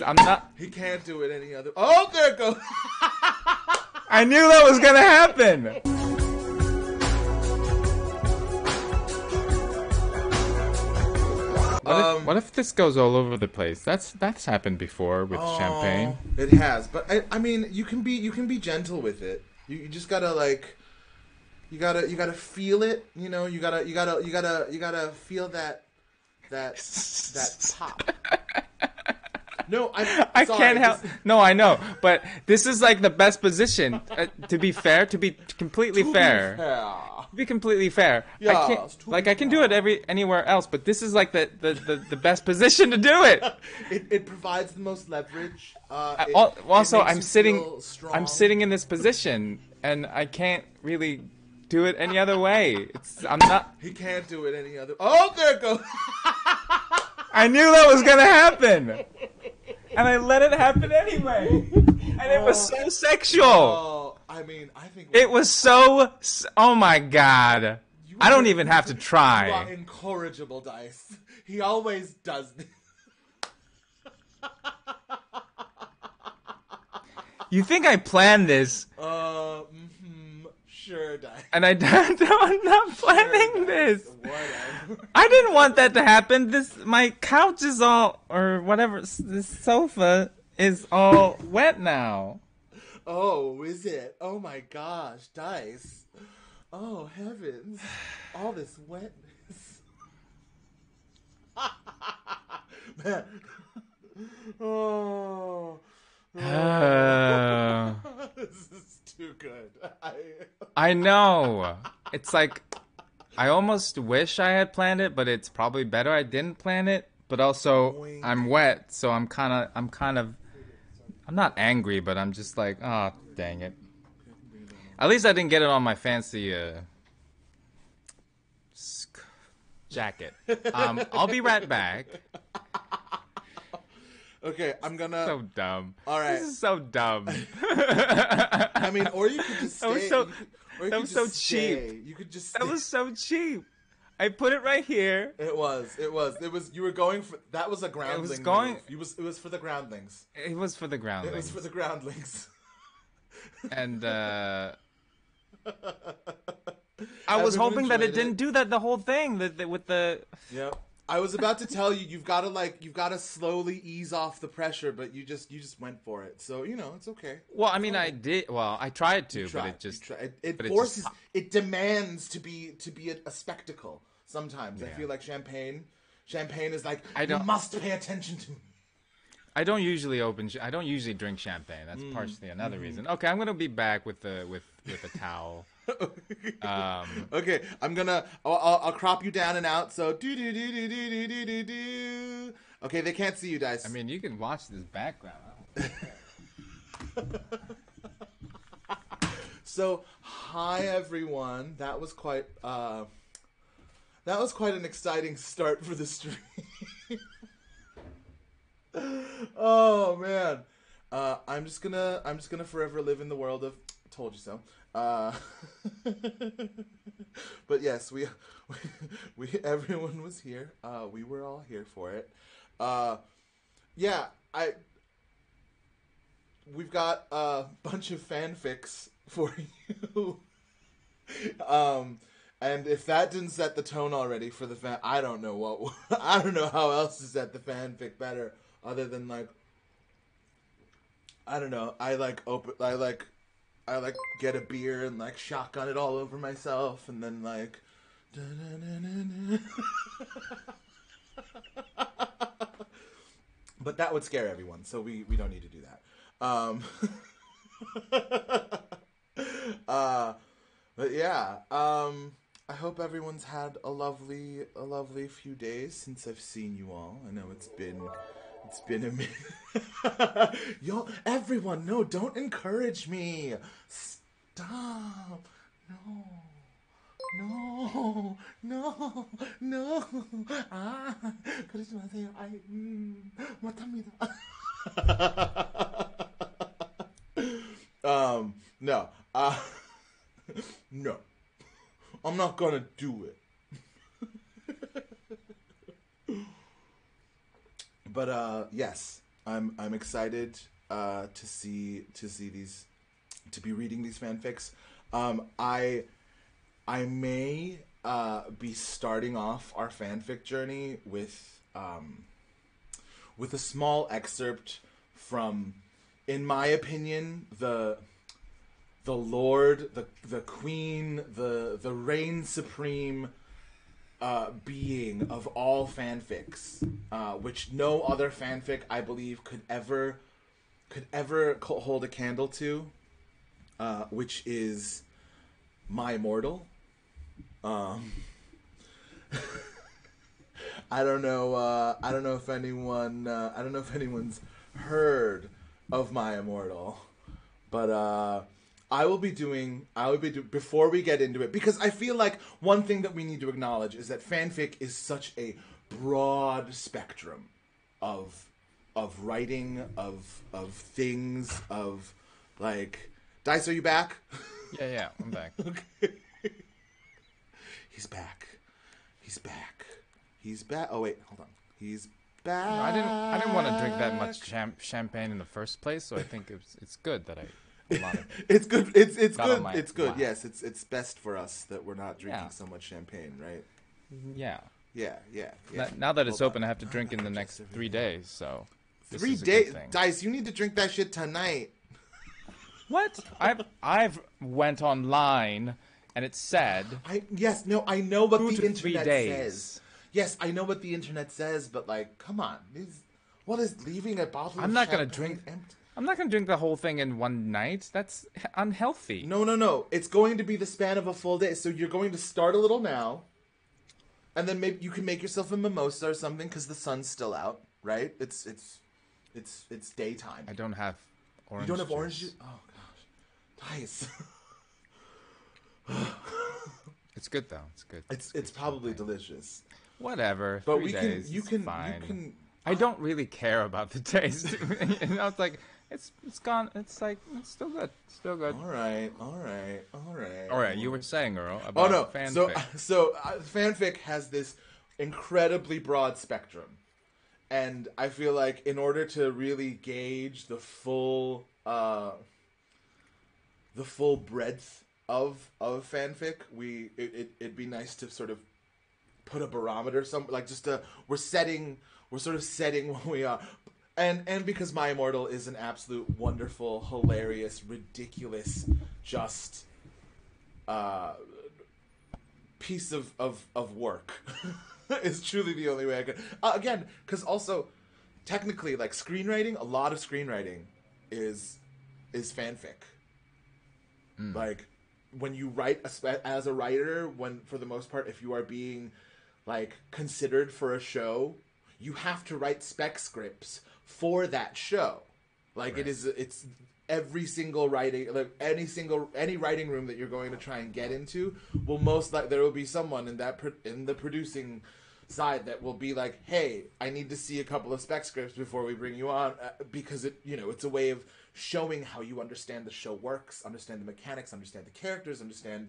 I'm not. He can't do it any other. Oh, there it goes. I knew that was gonna happen. What if this goes all over the place? That's happened before with champagne. It has, but I mean, you can be gentle with it. You just gotta like, you gotta feel it. You know, you gotta feel that pop. No, I can't help. No, I know, but this is like the best position. To be fair, to be completely fair. To be completely fair. Yeah, I can do it anywhere else, but this is like the best position to do it. It provides the most leverage. Also, I'm sitting in this position, and I can't really do it any other way. I'm not. He can't do it any other. Oh, there it goes. I knew that was gonna happen. And I let it happen anyway. And it was so sexual. Oh, I mean, I think... It was so... Oh, my God. I don't even have to try. You are incorrigible, Dice. He always does this. You think I planned this? Sure, Dice. And I'm not planning this. Whatever. I didn't want that to happen. My couch is all, or whatever, this sofa is all wet now. Oh, is it? Oh my gosh, Dice. Oh, heavens. All this wetness. Man. Oh. This is too good. I know. It's like, I almost wish I had planned it, but it's probably better I didn't plan it. But also, I'm wet, so I'm not angry, but I'm just like, oh, dang it. At least I didn't get it on my fancy jacket. I'll be right back. Okay, I'm gonna... So dumb. All right. This is so dumb. I mean, or you could just stay. That was so cheap. You could just. That was so cheap. I put it right here. It was. You were going for. That was a groundling. It was going. Move. It was for the groundlings. It was for the groundlings. It was for the groundlings. And I was hoping that it didn't do that the whole thing. With the. Yep. I was about to tell you, you've got to slowly ease off the pressure, but you just went for it. So, you know, it's okay. Well, I mean, I did. Well, I tried to, but it just it demands to be a spectacle. Sometimes I feel like champagne is like, you must pay attention to me. I don't usually drink champagne. That's partially another reason. Okay, I'm gonna be back with a towel. Okay, I'll crop you down and out. So do. Okay, they can't see you, Dice. I mean, you can watch this background. So, hi everyone. That was quite an exciting start for the stream. Oh man, I'm just gonna forever live in the world of told you so. But yes, we everyone was here. We were all here for it. Yeah, we've got a bunch of fanfics for you. And if that didn't set the tone already for the fan, I don't know how else to set the fanfic better. Other than like, I don't know. I get a beer and like shotgun it all over myself, and then like, but that would scare everyone, so we don't need to do that. But yeah, I hope everyone's had a lovely few days since I've seen you all. I know it's been a minute. Y'all, everyone, no, don't encourage me. Stop. No. No. No. I'm not gonna do it. But yes, I'm excited to be reading these fanfics. I may be starting off our fanfic journey with a small excerpt from, in my opinion, the Lord, the Queen, the reign supreme being of all fanfics, which no other fanfic, I believe, could ever hold a candle to, which is My Immortal. I don't know. I don't know if anyone. I don't know if anyone's heard of My Immortal, but I will be doing before we get into it, because I feel like one thing that we need to acknowledge is that fanfic is such a broad spectrum of writing, of things, of like. Dice, are you back? Yeah, I'm back. Okay. He's back. He's back. He's back. Oh wait, hold on. He's back. No, I didn't want to drink that much champagne in the first place, so I think it's good that I. A lot of it's good. It's good. It's good. Lap. Yes, it's best for us that we're not drinking so much champagne, right? Yeah. Yeah. Now that it's open, I have to drink in the next 3 days. So 3 days, Dice. You need to drink that shit tonight. What? I've went online and it said. I know what 2 the to 3 internet days. says. Yes, I know what the internet says, but like, come on, what is leaving a bottle? I'm of not gonna champagne drink. empty? I'm not gonna drink the whole thing in one night. That's unhealthy. No. It's going to be the span of a full day. So you're going to start a little now, and then maybe you can make yourself a mimosa or something because the sun's still out, right? It's daytime. I don't have orange. You don't have juice. orange juice? Oh gosh, nice. It's good though. It's good. It's probably delicious. Whatever. But 3 days. you can. I don't really care about the taste. It's like it's gone. It's like it's still good. Still good. All right. All right. You were saying, Earl, about fanfic. So fanfic has this incredibly broad spectrum, and I feel like in order to really gauge the full breadth of fanfic, it'd be nice to sort of put a barometer, we're sort of setting what we are, and because My Immortal is an absolute wonderful, hilarious, ridiculous, just piece of work is truly the only way I could again, because also technically, like, screenwriting, a lot of screenwriting is fanfic. Like, when you write as a writer, for the most part, if you are being like considered for a show, you have to write spec scripts for that show. Like, right. It's every single writing, like any writing room that you're going to try and get into will there will be someone in the producing side that will be like, hey, I need to see a couple of spec scripts before we bring you on, because it's a way of showing how you understand the show works, understand the mechanics, understand the characters, understand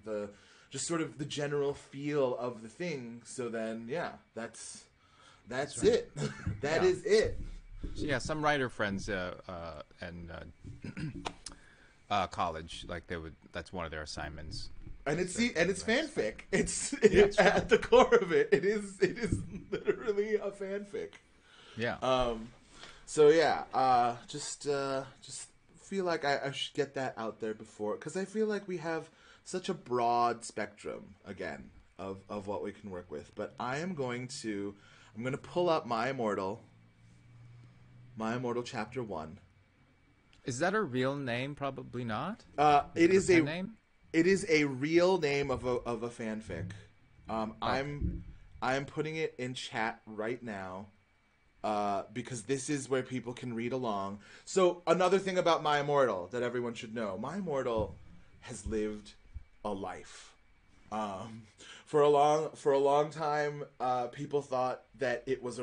just sort of the general feel of the thing. So then, yeah, that's it. That is it. So yeah, some writer friends and college, like that's one of their assignments. And it's fanfic. It's at the core of it. It is literally a fanfic. Yeah. So yeah, just feel like I should get that out there before, because I feel like we have such a broad spectrum again of what we can work with. But I'm going to pull up My Immortal Chapter 1. Is that a real name? Probably not. It is a name. It is a real name of a fanfic. I'm putting it in chat right now, because this is where people can read along. So another thing about My Immortal that everyone should know: My Immortal has lived a life. For a long time, people thought that it was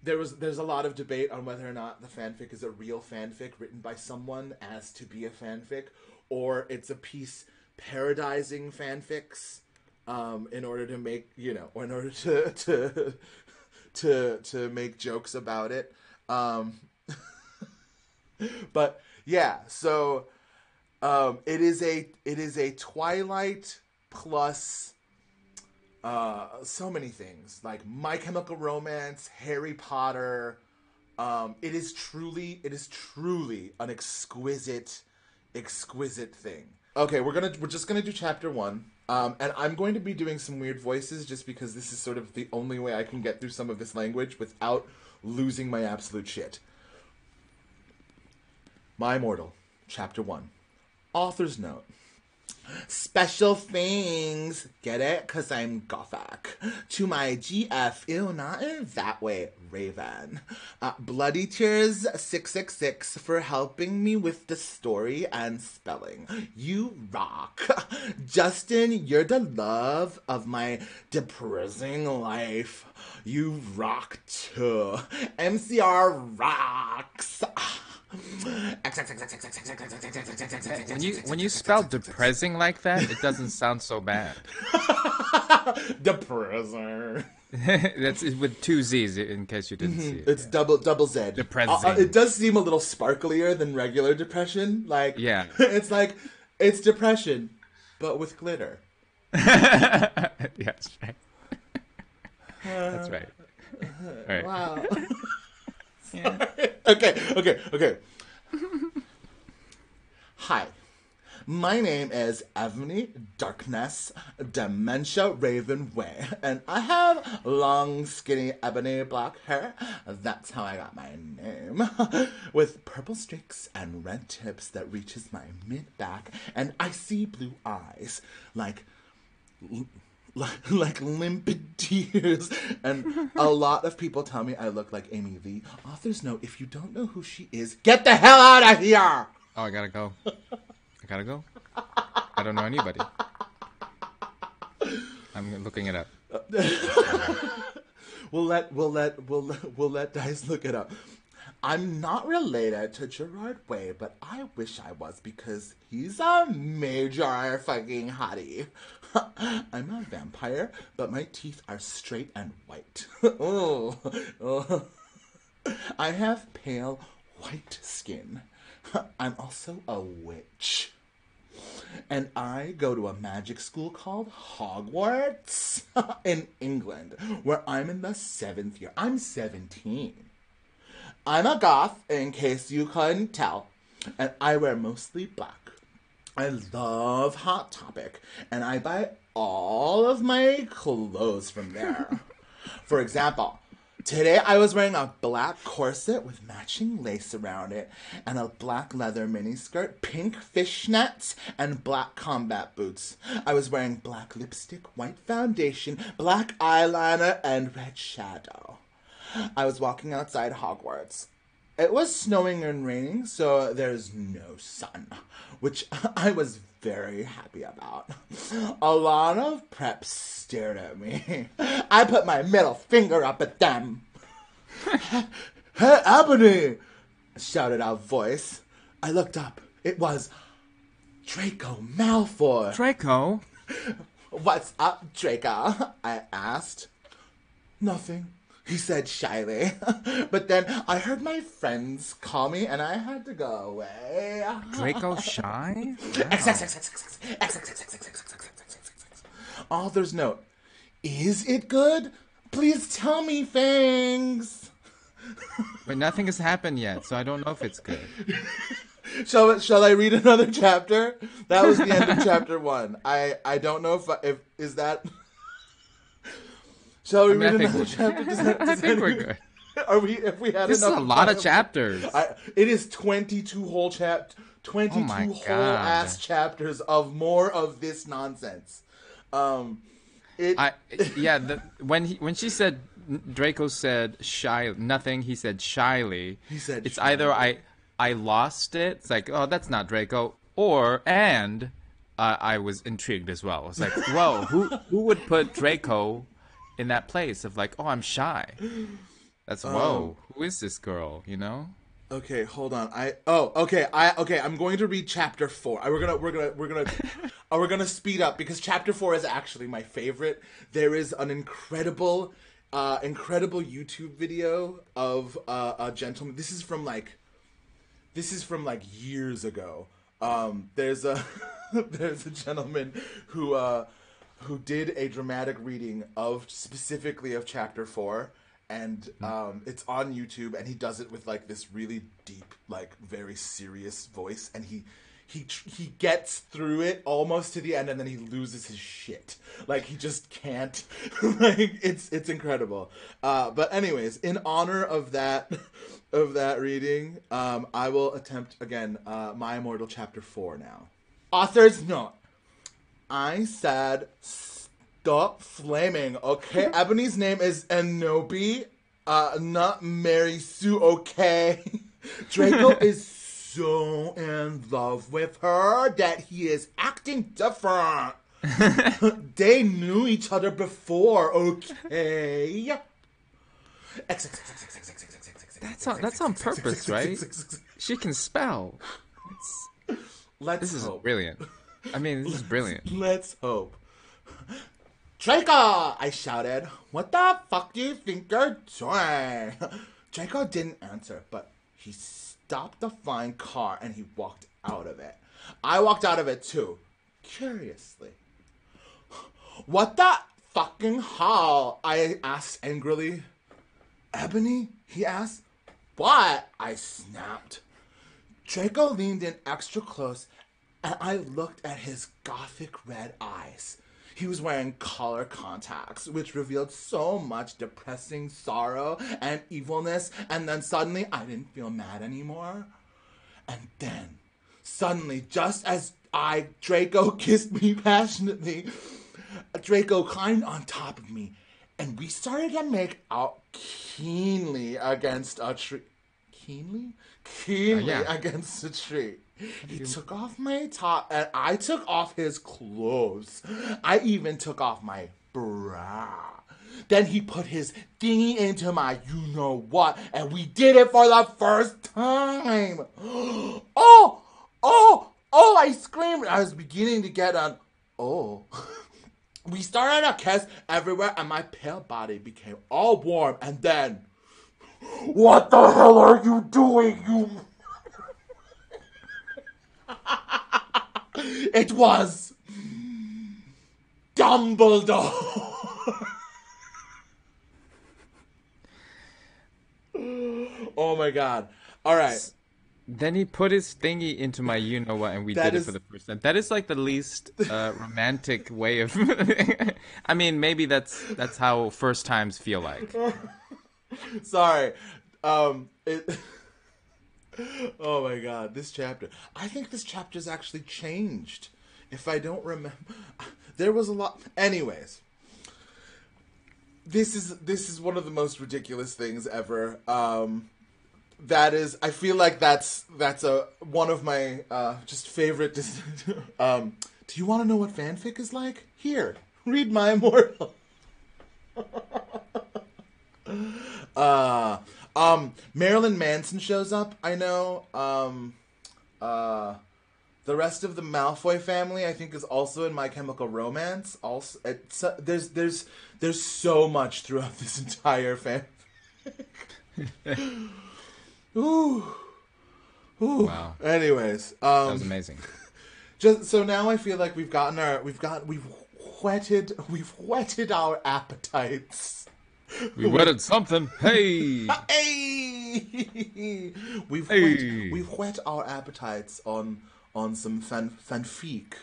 there's a lot of debate on whether or not the fanfic is a real fanfic written by someone as to be a fanfic, or it's a piece parodizing fanfics, in order to make, in order to make jokes about it. But yeah, so it is a Twilight plus so many things like My Chemical Romance, Harry Potter. It is truly an exquisite thing. Okay, we're just gonna do chapter 1. And I'm going to be doing some weird voices just because this is sort of the only way I can get through some of this language without losing my absolute shit. My Immortal, chapter 1. Author's note. Special things. Get it? Because I'm gothic. To my GF. Ew, not in that way, Raven. Bloody Tears 666 for helping me with the story and spelling. You rock. Justin, you're the love of my depressing life. You rock too. MCR rocks. When you spell depressing like that, it doesn't sound so bad. Depressing. That's with 2 Z's in case you didn't see it. It's double Z. Depressing. It does seem a little sparklier than regular depression. Like, yeah, it's depression, but with glitter. Yes, right. That's right. All right. Wow. Yeah. Okay. Hi. My name is Ebony Darkness Dementia Raven Way, and I have long, skinny, ebony black hair. That's how I got my name. With purple streaks and red tips that reaches my mid-back, and icy blue eyes, like limpid tears. And a lot of people tell me I look like Amy Lee. Author's note, if you don't know who she is, get the hell out of here! Oh, I gotta go. I don't know anybody. I'm looking it up. We'll let Dice look it up. I'm not related to Gerard Way, but I wish I was because he's a major fucking hottie. I'm a vampire, but my teeth are straight and white. Oh. I have pale white skin. I'm also a witch. And I go to a magic school called Hogwarts in England, where I'm in the 7th year. I'm 17. I'm a goth, in case you couldn't tell, and I wear mostly black. I love Hot Topic, and I buy all of my clothes from there. For example, today I was wearing a black corset with matching lace around it, and a black leather miniskirt, pink fishnets, and black combat boots. I was wearing black lipstick, white foundation, black eyeliner, and red shadow. I was walking outside Hogwarts. It was snowing and raining, so there's no sun, which I was very happy about. A lot of preps stared at me. I put my middle finger up at them. Hey, Ebony! Shouted out voice. I looked up. It was Draco Malfoy. Draco? What's up, Draco? I asked. Nothing, he said shyly. But then I heard my friends call me and I had to go away. Draco shy? Author's note. Is it good? Please tell me things. But nothing has happened yet, so I don't know if it's good. Shall I read another chapter? That was the end of chapter 1. I don't know if is that. Shall we read another chapter? I think we're good. If we had this is a lot of chapters. It is 22 whole ass chapters of more of this nonsense. When she said Draco said shy nothing, he said shyly. He said it's shyly. Either I lost it. It's like, oh, that's not Draco, and I was intrigued as well. It's like, whoa, who would put Draco in that place of like, oh, I'm shy. That's whoa. Who is this girl? You know? Okay, hold on. I'm going to read chapter 4. We're gonna speed up because chapter 4 is actually my favorite. There is an incredible YouTube video of a gentleman. This is from like this is from like years ago. There's a there's a gentleman who did a dramatic reading of specifically of chapter 4, and it's on YouTube, and he does it with like this really deep, like very serious voice, and he gets through it almost to the end, and then he loses his shit. Like he just can't. Like it's incredible. But anyways, in honor of that reading, I will attempt again My Immortal chapter 4 now. Author's note. I said stop flaming, okay? Ebony's name is Enobi, not Mary Sue, okay? Draco is so in love with her that he is acting different. They knew each other before, okay? That's on purpose, right? She can spell. This is brilliant. I mean, this is brilliant. Let's hope. Draco! I shouted. What the fuck do you think you're doing? Draco didn't answer, but he stopped the flying car and he walked out of it. I walked out of it too, curiously. What the fucking hell? I asked angrily. Ebony? He asked. What? I snapped. Draco leaned in extra close, and I looked at his gothic red eyes. He was wearing color contacts, which revealed so much depressing sorrow and evilness, and then suddenly I didn't feel mad anymore. And then, suddenly, just as Draco kissed me passionately, Draco climbed on top of me, and we started to make out keenly against a tree. Keenly against a tree. He took off my top, and I took off his clothes. I even took off my bra. Then he put his thingy into my you-know-what, and we did it for the first time. Oh, I screamed. I was beginning to get an oh. We started a kiss everywhere, and my pale body became all warm, and then... What the hell are you doing, you... It was... Dumbledore! Oh my god. Alright. Then he put his thingy into my you-know-what, and we did it for the first time. That is like the least romantic way of... I mean, maybe that's how first times feel like. Sorry. Oh my god, this chapter. I think this chapter's actually changed. If I don't remember... There was a lot... Anyways. This is one of the most ridiculous things ever. That is, I feel like that's one of my just favorite. Do you want to know what fanfic is like? Here, read My Immortal. Marilyn Manson shows up. I know. The rest of the Malfoy family, I think, is also in My Chemical Romance. Also, there's so much throughout this entire fanfic. Ooh. Wow. Anyways, that was amazing. Just so now I feel like we've whetted our appetites. We whetted something. Hey. Hey. We've whet our appetites on some fanfic.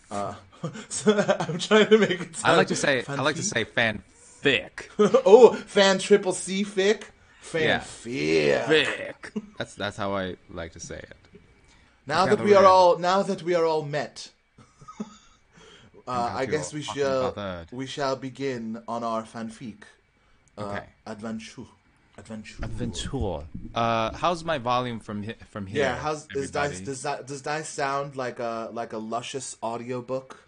So I'm trying to make it sound I like to say fanfic. Oh, fan triple C fic. Fanfic. Fic. That's how I like to say it. Now that we are all met, I guess we shall begin on our fanfic adventure. How's my volume from here? Yeah, does Dice sound like a luscious audiobook?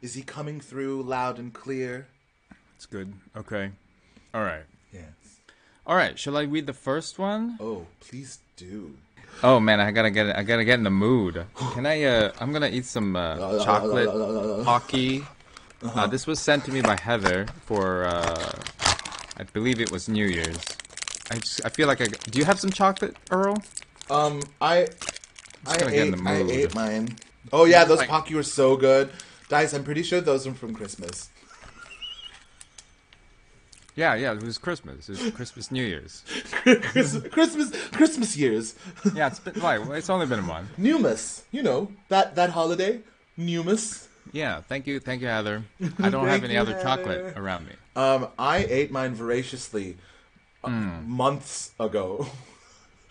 Is he coming through loud and clear? It's good. Okay. All right. Yes. All right. Shall I read the first one? Oh, please do. Oh man, I gotta get in the mood. Can I? I'm gonna eat some chocolate hockey. This was sent to me by Heather for I believe it was New Year's. I feel like do you have some chocolate, Earl? I Just gonna get in the I mood. ate mine. Oh yeah, those Like- Pocky were so good. Dice, I'm pretty sure those are from Christmas. Yeah, it was Christmas. It was Christmas, New Year's. Christmas years. Yeah, it's been like it's only been a month. Numus, you know that holiday. Numus. Yeah, thank you, Heather. I don't have Thank any you, other Heather. chocolate around me. I ate mine voraciously months ago.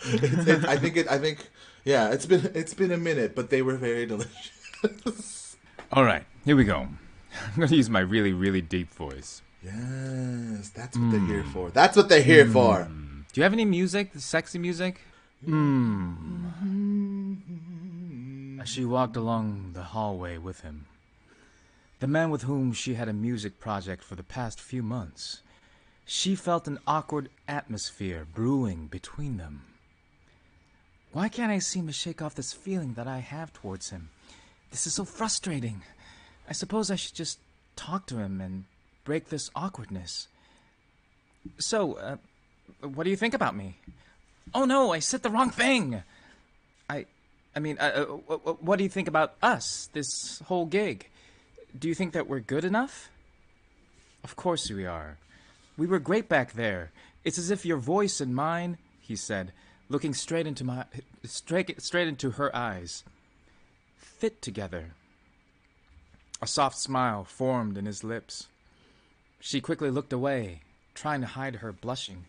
I think yeah, it's been a minute, but they were very delicious. All right, here we go. I'm going to use my really, really deep voice. Yes, that's what they're here for. That's what they're here for. Do you have any music? Sexy music? As she walked along the hallway with him, the man with whom she had a music project for the past few months, she felt an awkward atmosphere brewing between them. Why can't I seem to shake off this feeling that I have towards him? This is so frustrating. I suppose I should just talk to him and break this awkwardness. So, what do you think about me? Oh no, I said the wrong thing! What do you think about us, this whole gig? Do you think that we're good enough? Of course we are. We were great back there. It's as if your voice and mine, he said, looking straight into her eyes, fit together. A soft smile formed in his lips. She quickly looked away, trying to hide her blushing.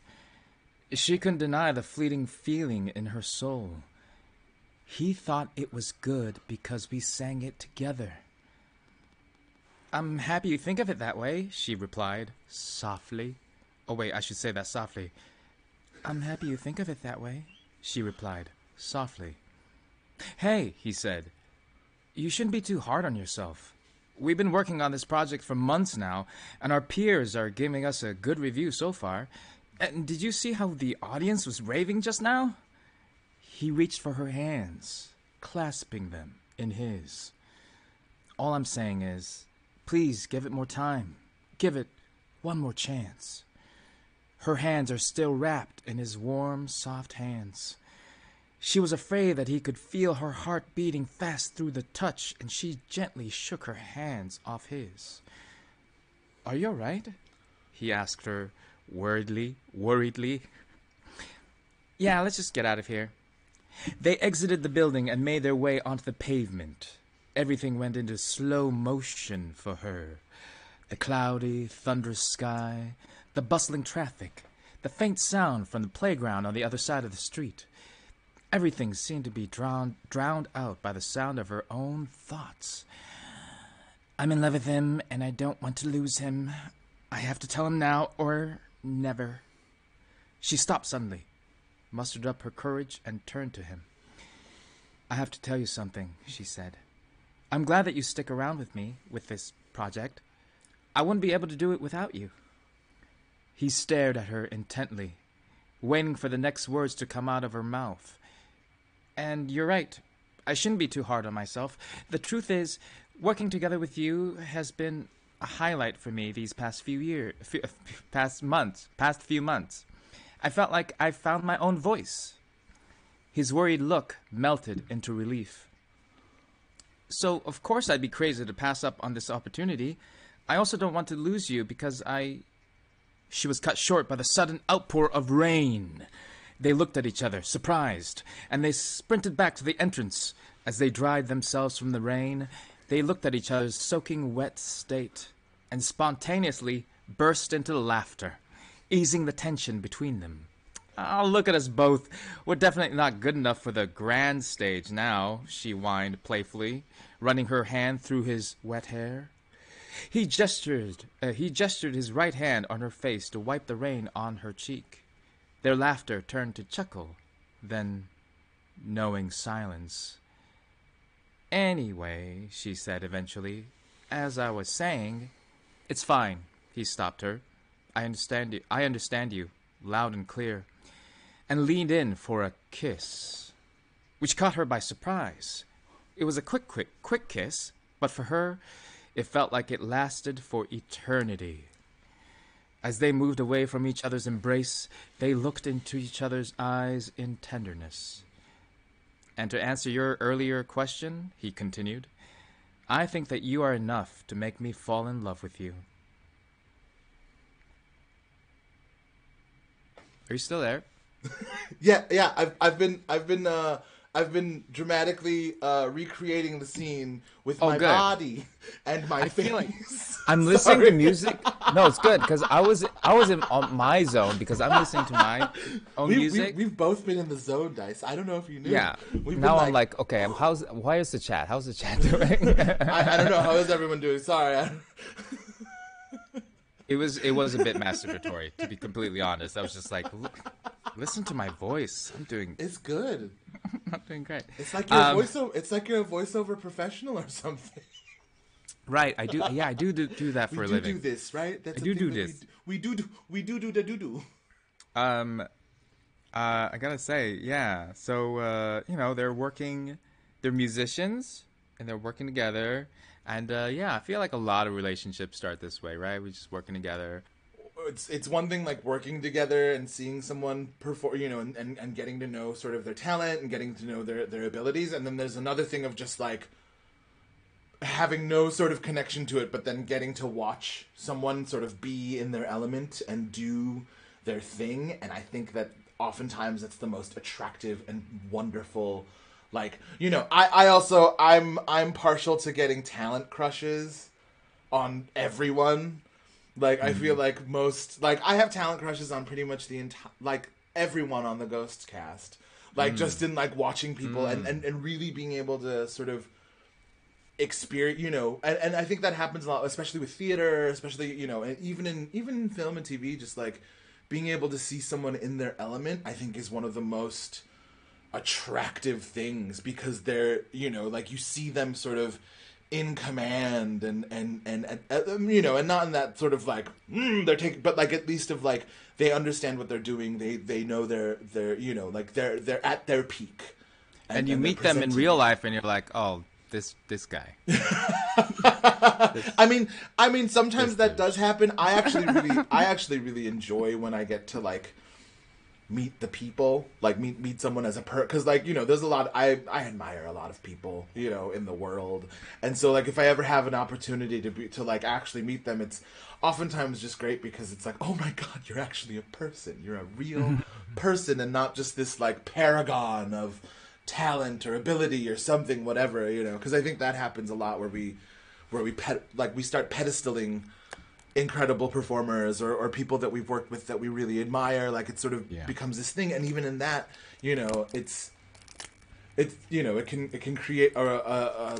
She couldn't deny the fleeting feeling in her soul. He thought it was good because we sang it together. I'm happy you think of it that way, she replied, softly. Oh wait, I should say that softly. I'm happy you think of it that way, she replied, softly. Hey, he said, you shouldn't be too hard on yourself. We've been working on this project for months now, and our peers are giving us a good review so far. And did you see how the audience was raving just now? He reached for her hands, clasping them in his. All I'm saying is, please give it more time. Give it one more chance. Her hands are still wrapped in his warm, soft hands. She was afraid that he could feel her heart beating fast through the touch, and she gently shook her hands off his. Are you all right? He asked her worriedly. Yeah, let's just get out of here. They exited the building and made their way onto the pavement. Everything went into slow motion for her. The cloudy, thunderous sky, the bustling traffic, the faint sound from the playground on the other side of the street. Everything seemed to be drowned out by the sound of her own thoughts. I'm in love with him, and I don't want to lose him. I have to tell him now or never. She stopped suddenly, mustered up her courage, and turned to him. I have to tell you something, she said. I'm glad that you stick around with me with this project. I wouldn't be able to do it without you. He stared at her intently, waiting for the next words to come out of her mouth. And you're right. I shouldn't be too hard on myself. The truth is, working together with you has been a highlight for me these past few months. I felt like I found my own voice. His worried look melted into relief. So, of course I'd be crazy to pass up on this opportunity. I also don't want to lose you because She was cut short by the sudden outpour of rain. They looked at each other, surprised, and they sprinted back to the entrance. As they dried themselves from the rain, they looked at each other's soaking wet state, and spontaneously burst into laughter, easing the tension between them. Oh, look at us both. We're definitely not good enough for the grand stage now, she whined playfully, running her hand through his wet hair. He gestured his right hand on her face to wipe the rain on her cheek. Their laughter turned to chuckle, then knowing silence. Anyway, she said eventually, as I was saying, it's fine, he stopped her. I understand you, loud and clear, and leaned in for a kiss, which caught her by surprise. It was a quick kiss, but for her, it felt like it lasted for eternity. As they moved away from each other's embrace, they looked into each other's eyes in tenderness. And to answer your earlier question, he continued, I think that you are enough to make me fall in love with you. Are you still there? Yeah. I've been dramatically recreating the scene with my good. body and my I face. feel like I'm listening to music. No, it's good because I was in my zone because I'm listening to my own music. We've both been in the zone, Dice. I don't know if you knew. Yeah. We've Now been I'm like, okay, why is the chat? How's the chat doing? I don't know. How is everyone doing? Sorry. It was a bit masturbatory, to be completely honest. I was just like, listen to my voice. It's good. I'm doing great. It's like you're a voiceover. It's like you're a voiceover professional or something. Right. I do. Yeah, I do that for a living. We do this, right? That's I do this. We do the do. I gotta say, yeah. So they're musicians and they're working together. And yeah, I feel like a lot of relationships start this way, right? We're just working together. It's one thing like working together and seeing someone perform, and getting to know sort of their talent and getting to know their abilities. And then there's another thing of just like having no sort of connection to it, but then getting to watch someone sort of be in their element and do their thing. And I think that oftentimes it's the most attractive and wonderful. Like, I'm partial to getting talent crushes on everyone. Like, I feel like I have talent crushes on pretty much the entire, like, everyone on the Ghost cast. Like, just in, like, watching people and really being able to sort of experience, and I think that happens a lot, especially with theater, especially, and even in film and TV, just, like, being able to see someone in their element, I think is one of the most attractive things, because they're, like, you see them sort of in command and not in that sort of like they're taking, but like at least of like they understand what they're doing, they know they're like they're at their peak, and you meet them in real life and you're like, oh, this guy. I mean sometimes that does happen. I actually really enjoy when I get to like meet the people, like meet someone as a because like there's a lot, I admire a lot of people in the world, and so like if I ever have an opportunity to like actually meet them, it's oftentimes just great because it's like, oh my god, you're actually a person, you're a real person and not just this like paragon of talent or ability or something, whatever, because I think that happens a lot where we start pedestaling incredible performers or people that we've worked with that we really admire. Like it sort of becomes this thing, and even in that, it's it can create a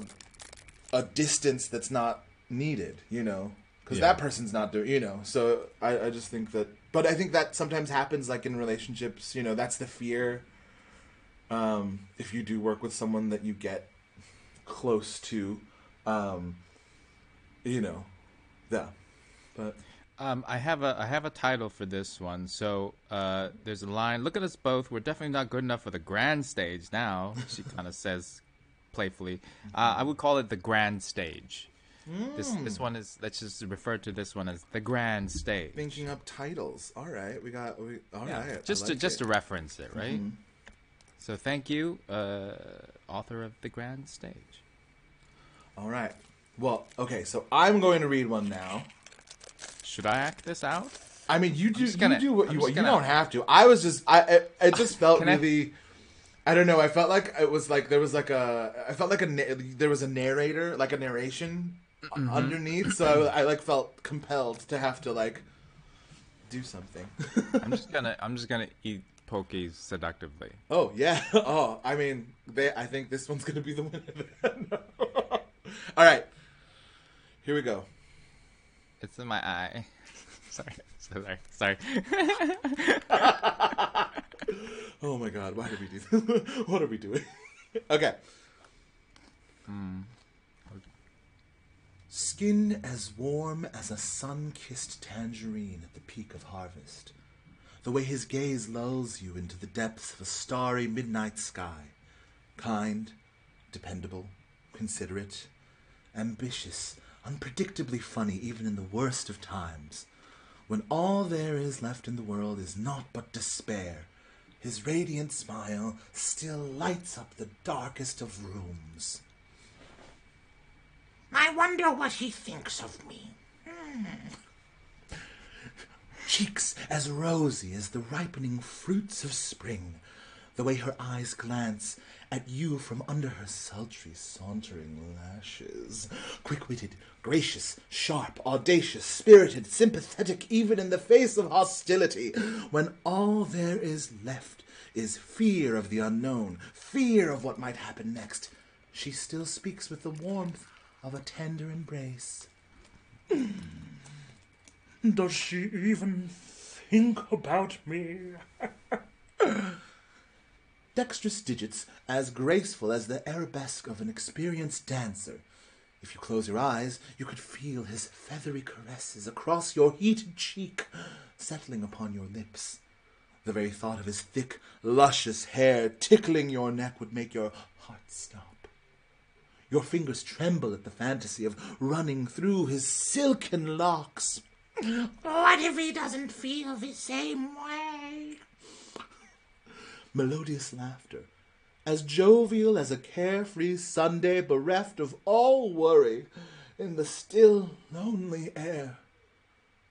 distance that's not needed, because that person's not doing, so I just think that, but I think that sometimes happens like in relationships, that's the fear, if you do work with someone that you get close to, yeah. But I have a title for this one. So there's a line. Look at us both. We're definitely not good enough for the grand stage now. She kind of says playfully. I would call it the grand stage. This one is. Let's just refer to this one as the grand stage. Thinking up titles. All right, all right. Just to reference it, right? Mm-hmm. So thank you, author of the grand stage. All right. Well, okay. So I'm going to read one now. Should I act this out? I mean, you do what you want. You don't have to. I was just, it just felt really, I don't know. I felt like it was like, there was like there was a narrator, like a narration underneath. So I like felt compelled to have to like do something. I'm just gonna eat Pokies seductively. Oh yeah. Oh, I mean, I think this one's gonna be the winner. All right. Here we go. It's in my eye. Sorry. Oh my god, why did we do this? What are we doing? Okay. Skin as warm as a sun-kissed tangerine at the peak of harvest. The way his gaze lulls you into the depths of a starry midnight sky. Kind, dependable, considerate, ambitious, unpredictably funny even in the worst of times, when all there is left in the world is naught but despair, His radiant smile still lights up the darkest of rooms. I wonder what he thinks of me. Cheeks as rosy as the ripening fruits of spring, the way her eyes glance at you from under her sultry, sauntering lashes. Quick-witted, gracious, sharp, audacious, spirited, sympathetic, even in the face of hostility, when all there is left is fear of the unknown, fear of what might happen next. She still speaks with the warmth of a tender embrace. Does she even think about me? Dexterous digits as graceful as the arabesque of an experienced dancer. If you close your eyes, you could feel his feathery caresses across your heated cheek, settling upon your lips. The very thought of his thick, luscious hair tickling your neck would make your heart stop. Your fingers tremble at the fantasy of running through his silken locks. What if he doesn't feel the same way? Melodious laughter, as jovial as a carefree Sunday bereft of all worry, in the still, lonely air.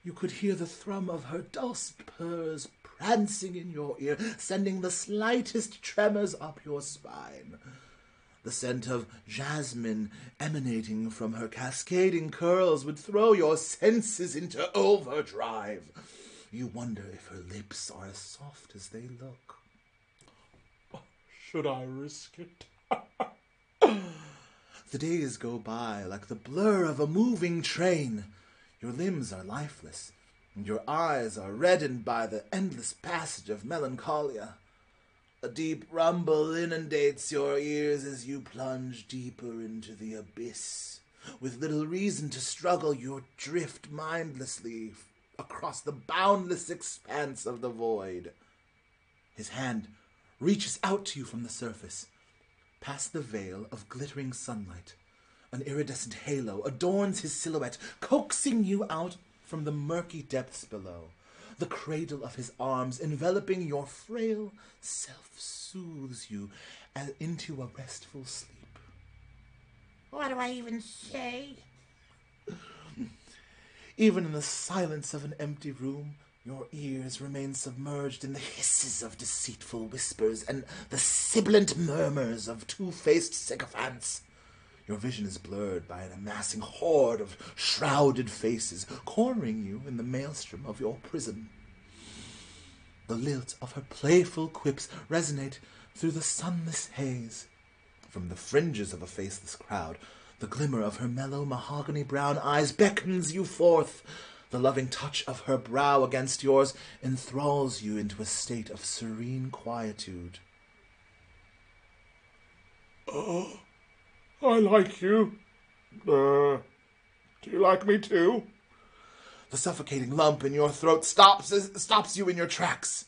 You could hear the thrum of her dulcet purrs prancing in your ear, sending the slightest tremors up your spine. The scent of jasmine emanating from her cascading curls would throw your senses into overdrive. You wonder if her lips are as soft as they look. Should I risk it? The days go by like the blur of a moving train. Your limbs are lifeless, and your eyes are reddened by the endless passage of melancholia. A deep rumble inundates your ears as you plunge deeper into the abyss. With little reason to struggle, you drift mindlessly across the boundless expanse of the void. His hand reaches out to you from the surface. Past the veil of glittering sunlight, an iridescent halo adorns his silhouette, coaxing you out from the murky depths below. The cradle of his arms enveloping your frail self soothes you into a restful sleep. What do I even say? Even in the silence of an empty room, your ears remain submerged in the hisses of deceitful whispers and the sibilant murmurs of two-faced sycophants. Your vision is blurred by an amassing horde of shrouded faces, cornering you in the maelstrom of your prison. The lilt of her playful quips resonate through the sunless haze. From the fringes of a faceless crowd, the glimmer of her mellow mahogany-brown eyes beckons you forth. The loving touch of her brow against yours enthralls you into a state of serene quietude. I like you. Do you like me too? The suffocating lump in your throat stops you in your tracks.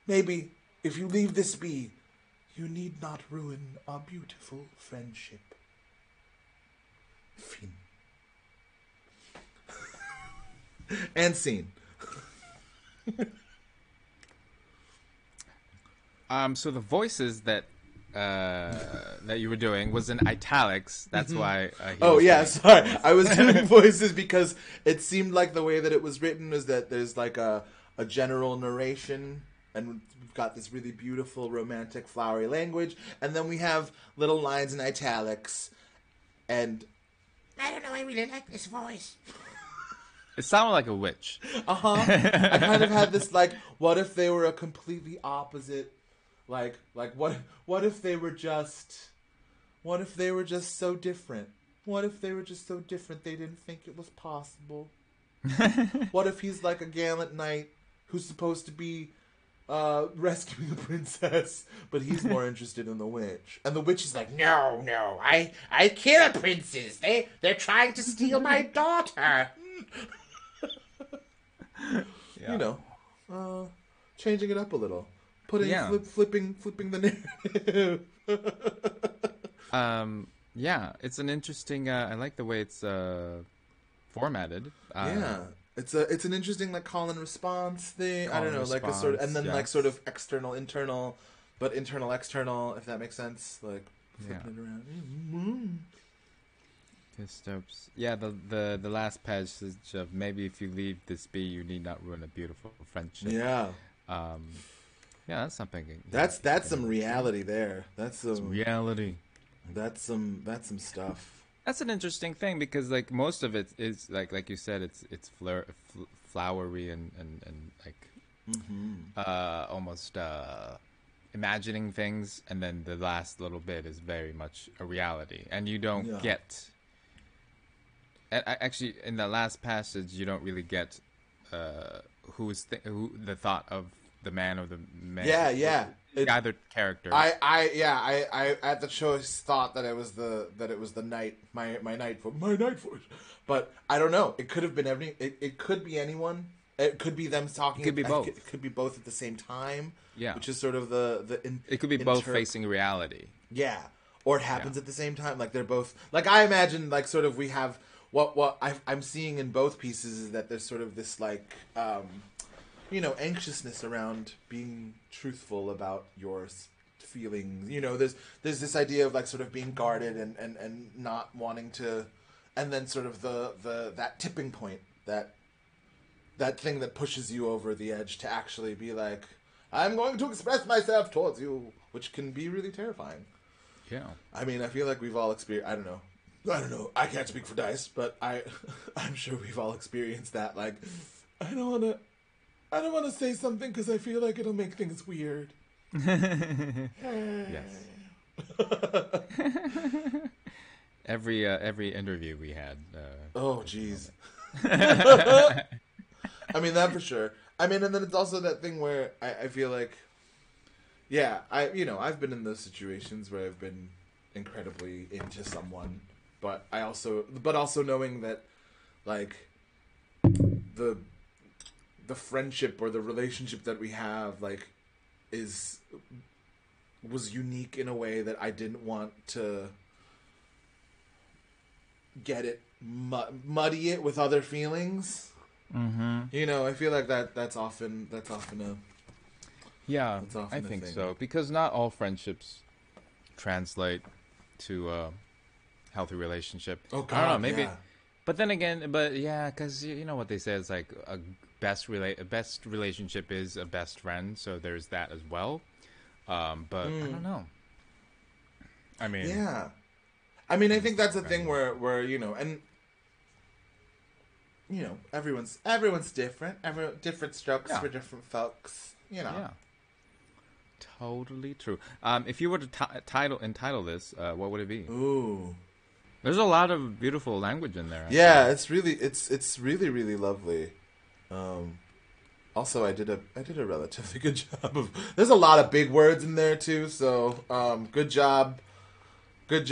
Maybe, if you leave this be, you need not ruin our beautiful friendship. Fin. And scene. So the voices that you were doing was in italics. That's why. Sorry. I was doing voices because it seemed like the way that it was written is that there's like a general narration, and we've got this really beautiful, romantic, flowery language, and then we have little lines in italics, and I don't know, I really like this voice. It sounded like a witch. I kind of had this like, what if they were a completely opposite, like what if they were just so different? What if they were just so different they didn't think it was possible? What if he's like a gallant knight who's supposed to be rescuing a princess, but he's more interested in the witch, and the witch is like, No, I kill princes. They're trying to steal my daughter. you know, changing it up a little, flipping the narrative. Yeah, it's an interesting. I like the way it's formatted. It's an interesting like call and response thing. I Call don't and know, like a sort of, and then like response, sort of external internal, but internal external, if that makes sense. Like flipping it around. Dystopes. Yeah, the last passage of maybe if you leave this be, you need not ruin a beautiful friendship. Yeah, Yeah, that's something. that's some reality there. That's some reality. That's some stuff. That's an interesting thing because like most of it is like you said, it's flowery and like almost imagining things, and then the last little bit is very much a reality, and you don't get. Actually, in the last passage, you don't really get who the thought of the man or the man. Yeah. Either character. I at the choice thought that it was the knight, my knight voice, but I don't know. It could have been it could be anyone. It could be them talking. It could be both. It could be both at the same time. Yeah, which is sort of it could be both facing reality. Yeah, or it happens at the same time. Like they're both. Like I imagine, like sort of we have what I'm seeing in both pieces is that there's sort of this like anxiousness around being truthful about your feelings. There's this idea of like sort of being guarded and not wanting to, and then sort of the that tipping point, that thing that pushes you over the edge to actually be like, I'm going to express myself towards you, which can be really terrifying. Yeah. I mean, I feel like we've all experienced, I don't know. I can't speak for Dice, but I'm sure we've all experienced that. Like, I don't want to say something because I feel like it'll make things weird. Yes. Every interview we had. Oh, jeez. I mean, that for sure. I mean, and then it's also that thing where I feel like, yeah, I've been in those situations where I've been incredibly into someone, but also knowing that, like, the friendship or the relationship that we have, like, was unique in a way that I didn't want to get it muddy it with other feelings. Mm-hmm. I feel like that's often a I think so, because not all friendships translate to a healthy relationship. Oh God, I don't know, maybe. yeah. But then again, because you know what they say is like a best relationship is a best friend, so there's that as well. But I don't know. I mean, yeah. I mean, I think that's a thing where and everyone's different. Different strokes for different folks. Yeah. Totally true. If you were to entitle this, what would it be? Ooh. There's a lot of beautiful language in there. Yeah, it's really really lovely. Also, I did a relatively good job of. There's a lot of big words in there too. So good job. Good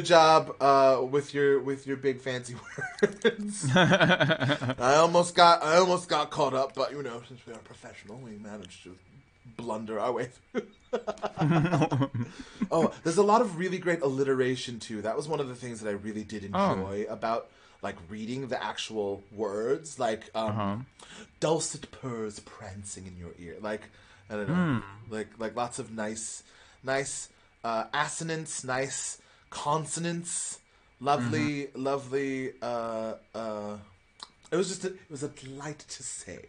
job with your big fancy words. I almost got caught up, but since we are professional, we managed to blunder our way through. Oh, there's a lot of really great alliteration too. That was one of the things that I really did enjoy about like reading the actual words, like dulcet purrs prancing in your ear. Like I don't know, like lots of nice assonance, nice consonants, lovely. It was a delight to say.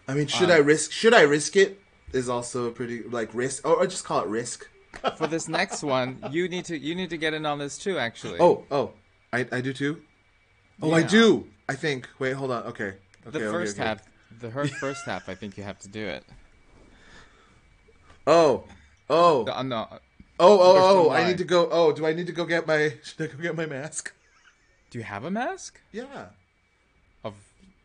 I mean, should I risk it? Is also a pretty like risk, or just call it risk. For this next one, you need to get in on this too. Actually. Oh, I do too. Oh, yeah. I do. I think. Wait, hold on. Okay. The first half. First half. I think you have to do it. Oh. No. Oh! I need to go. Oh, do I need to go get my? Should I go get my mask? Do you have a mask? Yeah. Of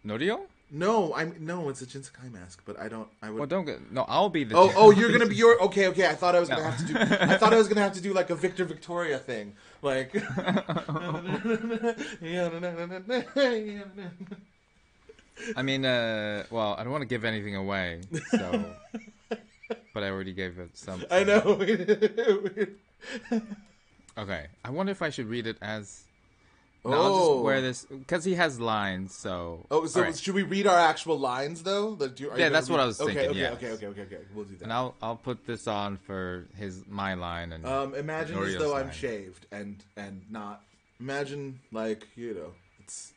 Norio? No, it's a Jinsakai mask, but I would. Well, don't get. No, I'll be the. Oh, you're gonna be your. Okay. I thought I was gonna have to do. I thought I was gonna have to do like a Victor Victoria thing, like. I mean, well, I don't want to give anything away, so. But I already gave it some. I know. Okay, I wonder if I should read it as No, I'll just wear this because he has lines. So should we read our actual lines though? That's what I was thinking. Okay. We'll do that. And I'll put this on for my line and imagine Norio's as though I'm line. shaved and not. Imagine like it's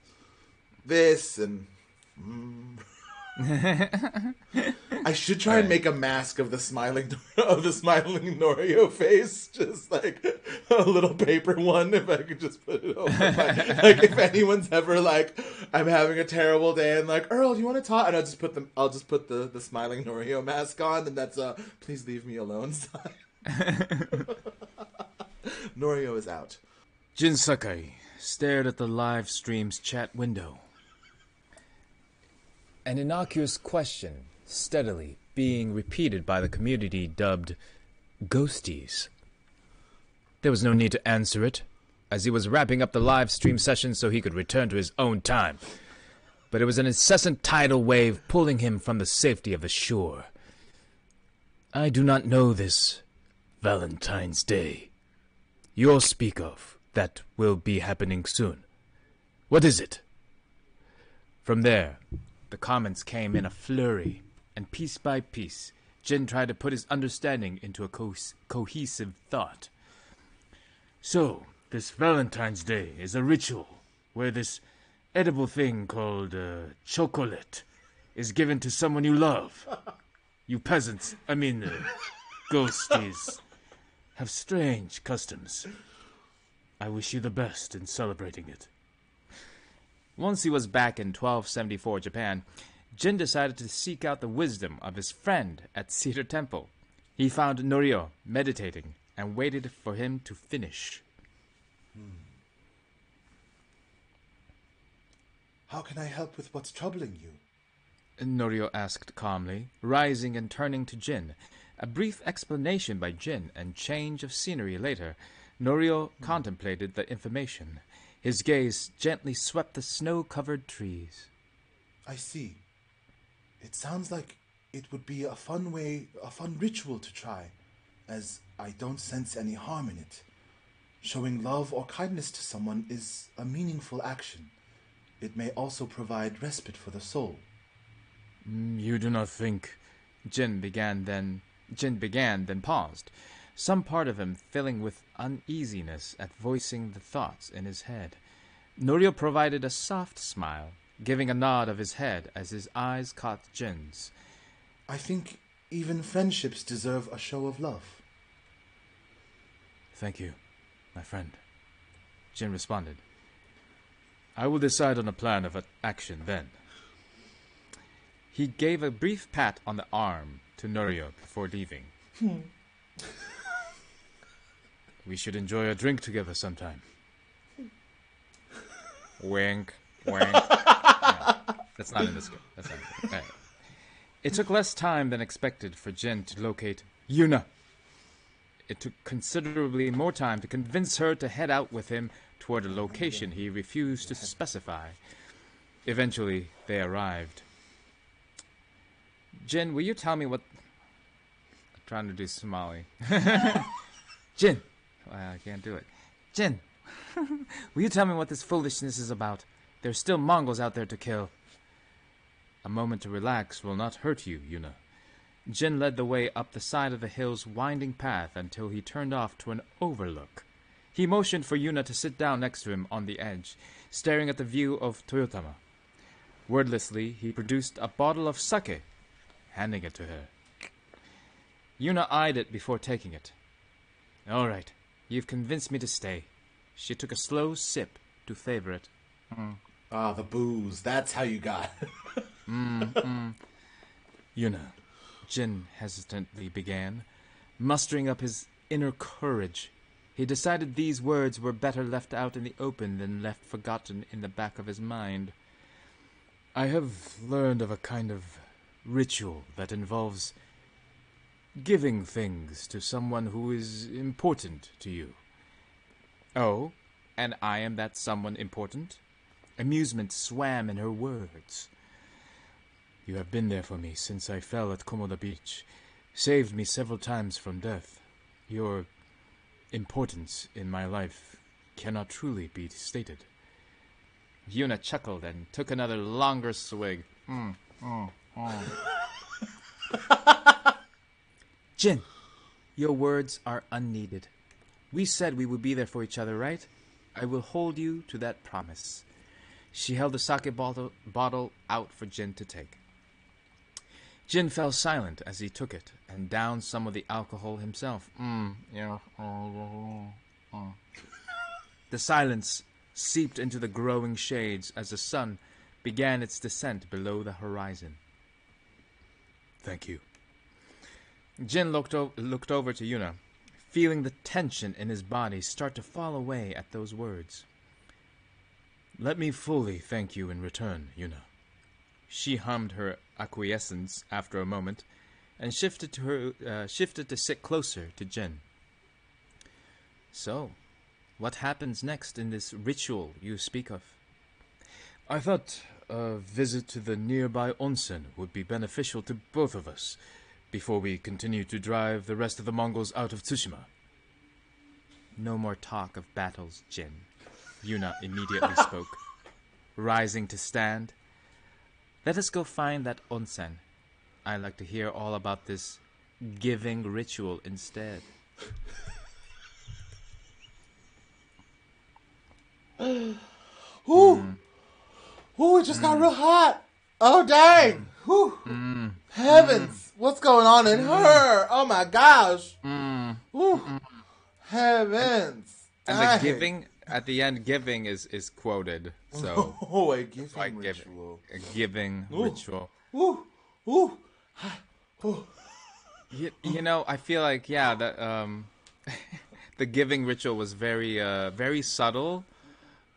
this and. I should try and make a mask of the smiling Norio face, just like a little paper one. If I could just put it over, like if anyone's ever like, I'm having a terrible day, and like, Earl, do you want to talk? And I'll just put the smiling Norio mask on, and that's please leave me alone sign. Norio is out. Jin Sakai stared at the live stream's chat window. An innocuous question steadily being repeated by the community dubbed Ghosties. There was no need to answer it, as he was wrapping up the live stream session so he could return to his own time. But it was an incessant tidal wave pulling him from the safety of the shore. I do not know this Valentine's Day you'll speak of that will be happening soon. What is it? From there, the comments came in a flurry, and piece by piece, Jin tried to put his understanding into a cohesive thought. So, this Valentine's Day is a ritual where this edible thing called chocolate is given to someone you love. You peasants, ghosties, have strange customs. I wish you the best in celebrating it. Once he was back in 1274 Japan, Jin decided to seek out the wisdom of his friend at Cedar Temple. He found Norio meditating and waited for him to finish. How can I help with what's troubling you? Norio asked calmly, rising and turning to Jin. A brief explanation by Jin and change of scenery later, Norio contemplated the information. His gaze gently swept the snow-covered trees. I see. It sounds like it would be a fun ritual to try, as I don't sense any harm in it. Showing love or kindness to someone is a meaningful action. It may also provide respite for the soul. You do not think... Jin began, then paused, some part of him filling with uneasiness at voicing the thoughts in his head. Norio provided a soft smile, giving a nod of his head as his eyes caught Jin's. I think even friendships deserve a show of love. Thank you, my friend, Jin responded. I will decide on a plan of action then. He gave a brief pat on the arm to Norio before leaving. We should enjoy a drink together sometime. Wink, wink. No, that's not in the script. That's not in the script. Right. It took less time than expected for Jin to locate Yuna. It took considerably more time to convince her to head out with him toward a location he refused to specify. Eventually, they arrived. Jin, will you tell me what... I'm trying to do Somali. Jin! I can't do it. Jin! Will you tell me what this foolishness is about? There's still Mongols out there to kill. A moment to relax will not hurt you, Yuna. Jin led the way up the side of the hill's winding path until he turned off to an overlook. He motioned for Yuna to sit down next to him on the edge, staring at the view of Toyotama. Wordlessly, he produced a bottle of sake, handing it to her. Yuna eyed it before taking it. All right, you've convinced me to stay. She took a slow sip to favor it. Ah, the booze. That's how you got it. Yuna, Jin hesitantly began, mustering up his inner courage. He decided these words were better left out in the open than left forgotten in the back of his mind. I have learned of a kind of ritual that involves giving things to someone who is important to you. Oh, and I am that someone important? Amusement swam in her words. You have been there for me since I fell at Komoda Beach, saved me several times from death. Your importance in my life cannot truly be stated. Yuna chuckled and took another longer swig. Jin, your words are unneeded. We said we would be there for each other, right? I will hold you to that promise. She held the sake bottle out for Jin to take. Jin fell silent as he took it and downed some of the alcohol himself. The silence seeped into the growing shades as the sun began its descent below the horizon. Thank you. Jin looked over to Yuna, feeling the tension in his body start to fall away at those words. Let me fully thank you in return, Yuna. She hummed her acquiescence after a moment and shifted to sit closer to Jin. So, what happens next in this ritual you speak of? I thought a visit to the nearby onsen would be beneficial to both of us before we continue to drive the rest of the Mongols out of Tsushima. No more talk of battles, Jin. Yuna immediately spoke, rising to stand. Let us go find that onsen. I'd like to hear all about this giving ritual instead. Ooh, it just got real hot. Oh, dang. Whew. Heavens. What's going on in her? Oh, my gosh. Ooh. Heavens. And the giving, at the end, giving is quoted. So, a giving ritual. A giving ritual. Ooh. Ooh. Ooh. You know, I feel like, that the giving ritual was very subtle.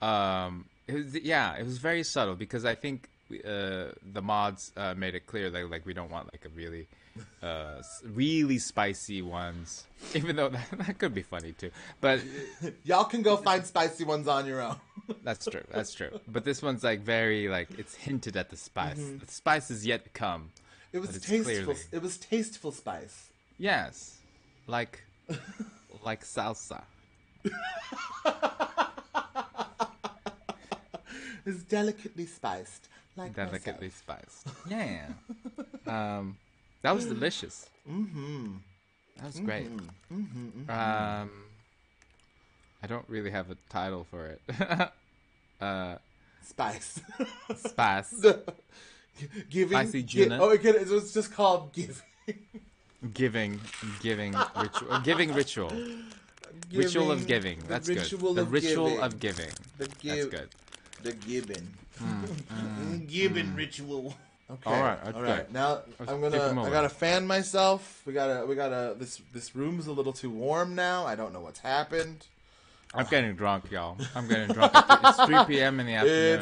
It was very subtle because I think the mods made it clear that like we don't want like a really spicy ones, even though that could be funny too. But y'all can go find spicy ones on your own. That's true. But this one's like very like it's hinted at the spice. The spice is yet to come. It was tasteful. Clearly... It was tasteful spice. Yes, like salsa. It's delicately spiced. Delicately spiced. Yeah. That was delicious. That was great. I don't really have a title for it. Spice. Spice. Giving. Spicy Juna. It was just called giving. Giving ritual. Giving ritual. Ritual of giving. That's good. The ritual of giving. That's good. The gibbon. Gibbon ritual. Okay. All right. Good. Now I gotta fan myself. We gotta. This room's a little too warm now. I don't know what's happened. I'm getting drunk, y'all. I'm getting drunk. It's 3 p.m. in the afternoon.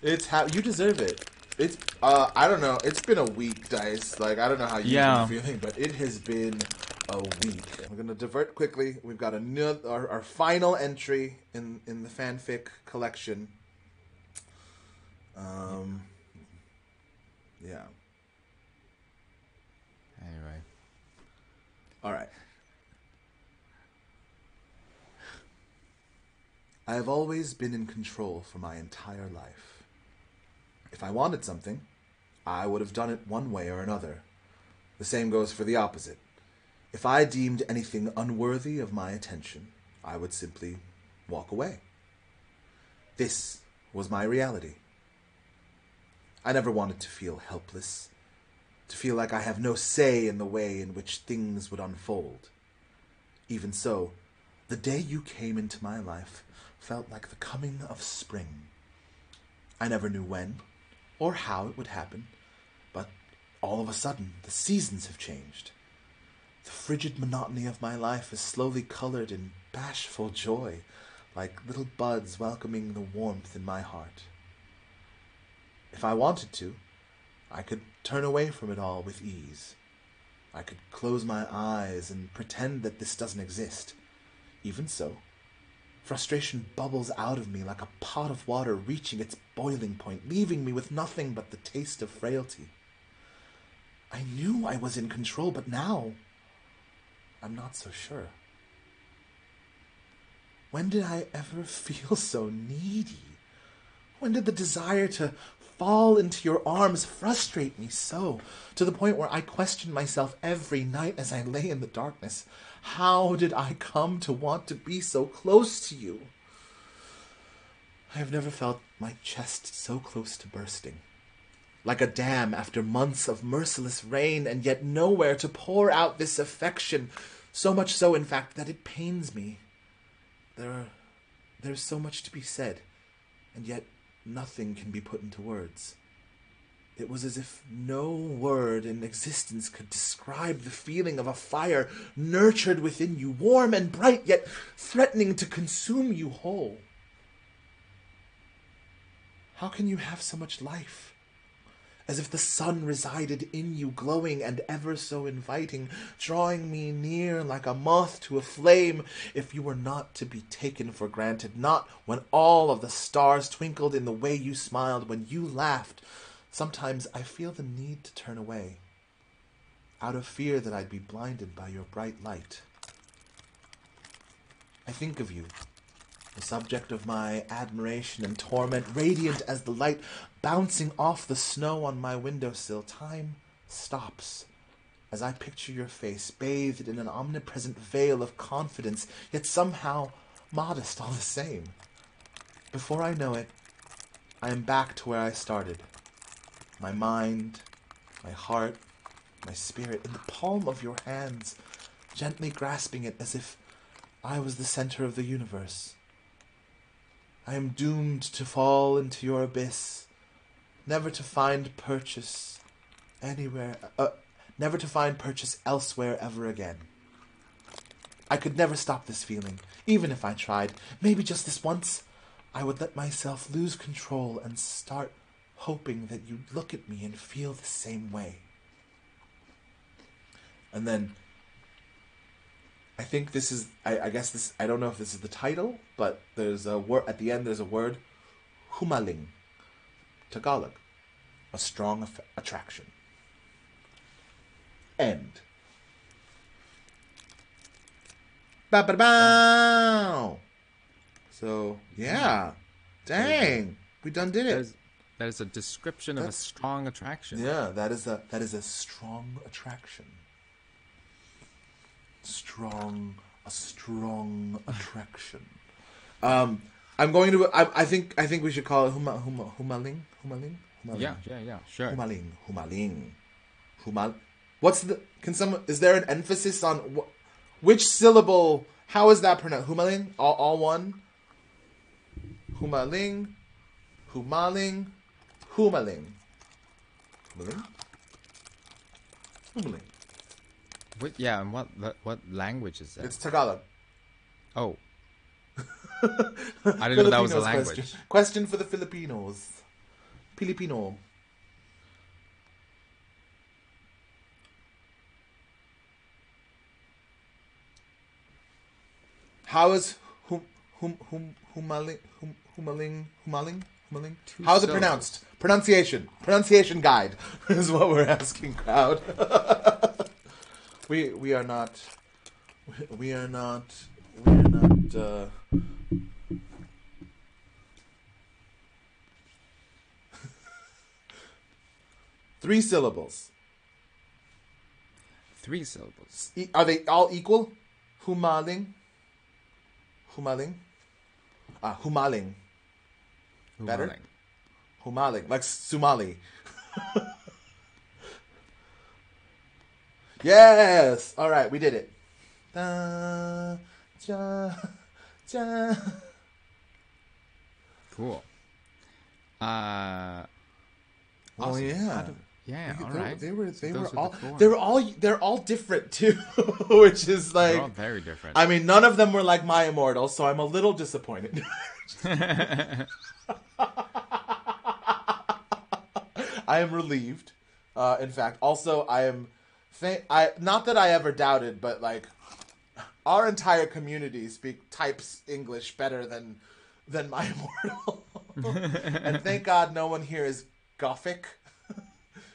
It's happening. You deserve it. It's I don't know. It's been a week, Dice. Like I don't know how you've been feeling, but it has been a week. We're gonna divert quickly. We've got our final entry in the fanfic collection. Yeah. Anyway. All right. I have always been in control for my entire life. If I wanted something, I would have done it one way or another. The same goes for the opposite. If I deemed anything unworthy of my attention, I would simply walk away. This was my reality. I never wanted to feel helpless, to feel like I have no say in the way in which things would unfold. Even so, the day you came into my life felt like the coming of spring. I never knew when or how it would happen, but all of a sudden the seasons have changed. The frigid monotony of my life is slowly colored in bashful joy, like little buds welcoming the warmth in my heart. If I wanted to, I could turn away from it all with ease. I could close my eyes and pretend that this doesn't exist. Even so, frustration bubbles out of me like a pot of water reaching its boiling point, leaving me with nothing but the taste of frailty. I knew I was in control, but now I'm not so sure. When did I ever feel so needy? When did the desire to fall into your arms frustrate me so, to the point where I questioned myself every night as I lay in the darkness? How did I come to want to be so close to you? I have never felt my chest so close to bursting. Like a dam after months of merciless rain, and yet nowhere to pour out this affection. So much so, in fact, that it pains me. There's so much to be said, and yet nothing can be put into words. It was as if no word in existence could describe the feeling of a fire nurtured within you, warm and bright, yet threatening to consume you whole. How can you have so much life? As if the sun resided in you, glowing and ever so inviting, drawing me near like a moth to a flame, if you were not to be taken for granted, not when all of the stars twinkled in the way you smiled, when you laughed. Sometimes I feel the need to turn away, out of fear that I'd be blinded by your bright light. I think of you, the subject of my admiration and torment, radiant as the light bouncing off the snow on my windowsill. Time stops as I picture your face, bathed in an omnipresent veil of confidence, yet somehow modest all the same. Before I know it, I am back to where I started. My mind, my heart, my spirit in the palm of your hands, gently grasping it as if I was the center of the universe. I am doomed to fall into your abyss, never to find purchase anywhere, never to find purchase elsewhere ever again. I could never stop this feeling, even if I tried. Maybe just this once, I would let myself lose control and start hoping that you'd look at me and feel the same way. And then, I think this is, I guess this, I don't know if this is the title, but there's a word, at the end there's a word, humaling, Tagalog, a strong attraction. End. Ba-ba-bow! So, yeah. Dang. We done did it. That is a description of a strong attraction. Yeah, that is a strong attraction. A strong attraction. I'm going to. I think we should call it humaling. Yeah, sure. Humaling. What's the? Can someone? Is there an emphasis on which syllable? How is that pronounced? Humaling. All one. Humaling. Humaling. Humaling. Humaling. Humaling. Yeah, and what language is that? It's Tagalog. Oh. I didn't know that was a language. Question for the Filipinos. Filipino. How is humaling? How is it pronounced? Pronunciation guide is what we're asking, crowd. We are not. Three syllables. Are they all equal? Humaling. Humaling. Better? Humaling. Like Somali. Yes! Alright, we did it. Da, ja, ja. Cool. Oh Awesome. yeah. All right. They're all different too, which is like They're all very different. I mean, none of them were like my immortal, so I'm a little disappointed. I am relieved. In fact, also I am. Not that I ever doubted, but like our entire community types English better than my immortal, and thank God no one here is Gothic,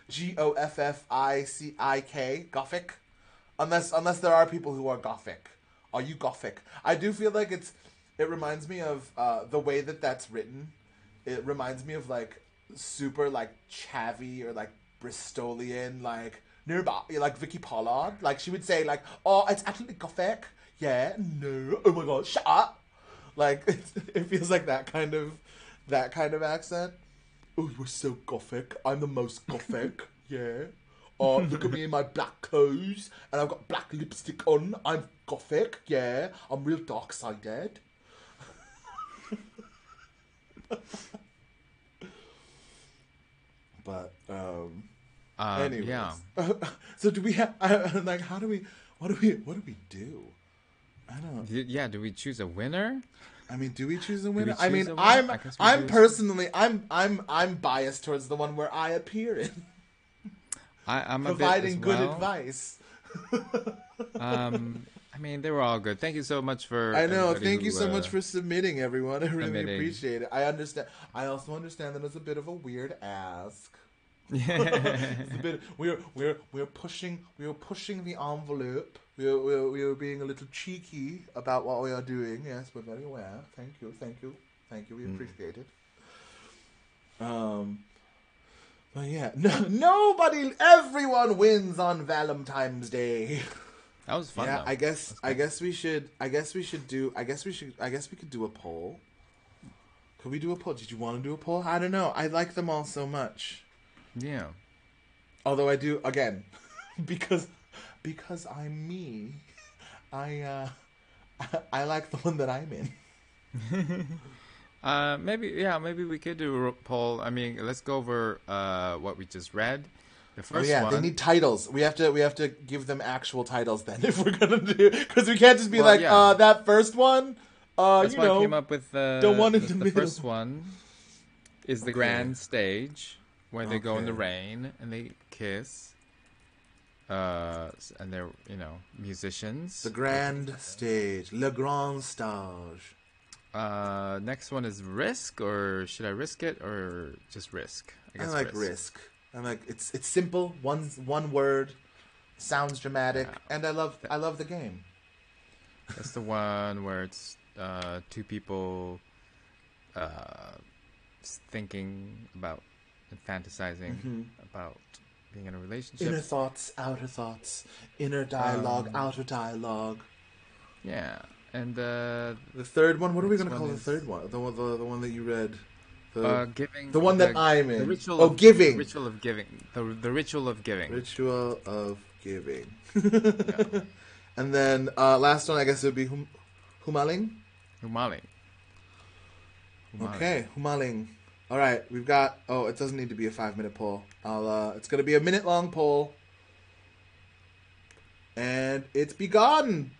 Goffick, Gothic, unless there are people who are Gothic. Are you Gothic? I do feel like it's It reminds me of the way that that's written. It reminds me of like super like chavvy or like Bristolian like nearby like Vicky Pollard. Like she would say like, "Oh, it's actually gothic." Yeah, no. Oh my god, shut up. Like it feels like that kind of accent. Oh, you're so gothic. I'm the most gothic. Yeah. Oh, look at me in my black clothes, and I've got black lipstick on. I'm gothic. Yeah, I'm real dark-sided. But anyways. Yeah. So do we have like how do we what do we do? I don't. Yeah. Do we choose a winner? I mean, do we choose a winner? choose I mean, a winner? I guess we I'm do. personally I'm biased towards the one where I appear in, I'm providing a bit good as well. advice. I mean, they were all good. Thank you so much for. I know. everybody Thank who, you so much for submitting, everyone. I really submitting. appreciate it. I understand. I also understand that it's a bit of a weird ask. Yeah. It's a bit. We're pushing the envelope. We're being a little cheeky about what we are doing. Yes, we're very aware. Thank you. We appreciate it. But yeah, nobody. Everyone wins on Valentine's Day. That was fun. Yeah, though. I guess we could do a poll. Could we do a poll? Did you want to do a poll? I don't know. I like them all so much. Yeah. Although I do again, because I'm me. I like the one that I'm in. Maybe we could do a poll. I mean, let's go over what we just read. The Oh first yeah, one. they need titles. We have to give them actual titles then if we're gonna do, because we can't just be Well, yeah. that first one. That's why I came up with the one in the the middle. first one is the grand stage where they go in the Okay. rain and they kiss. And they're musicians. The grand stage, le grand stage. Next one is risk, or should I risk it, or just risk? I like risk. I like it's simple, one word, sounds dramatic, and I love the game. That's the one where it's two people thinking about and fantasizing about being in a relationship. Inner thoughts, outer thoughts, inner dialogue, outer dialogue. Yeah, and the The third one, what are we Next going to call one the is- third one? The one that you read. giving. The one that I'm in. The ritual. Oh, of, giving. The ritual of giving. The ritual of giving. Ritual of giving. Yeah. And then last one, I guess it would be Humaling. Humaling. Okay, Humaling. All right, we've got. Oh, it doesn't need to be a 5-minute poll. It's gonna be a minute-long poll, and it's begun.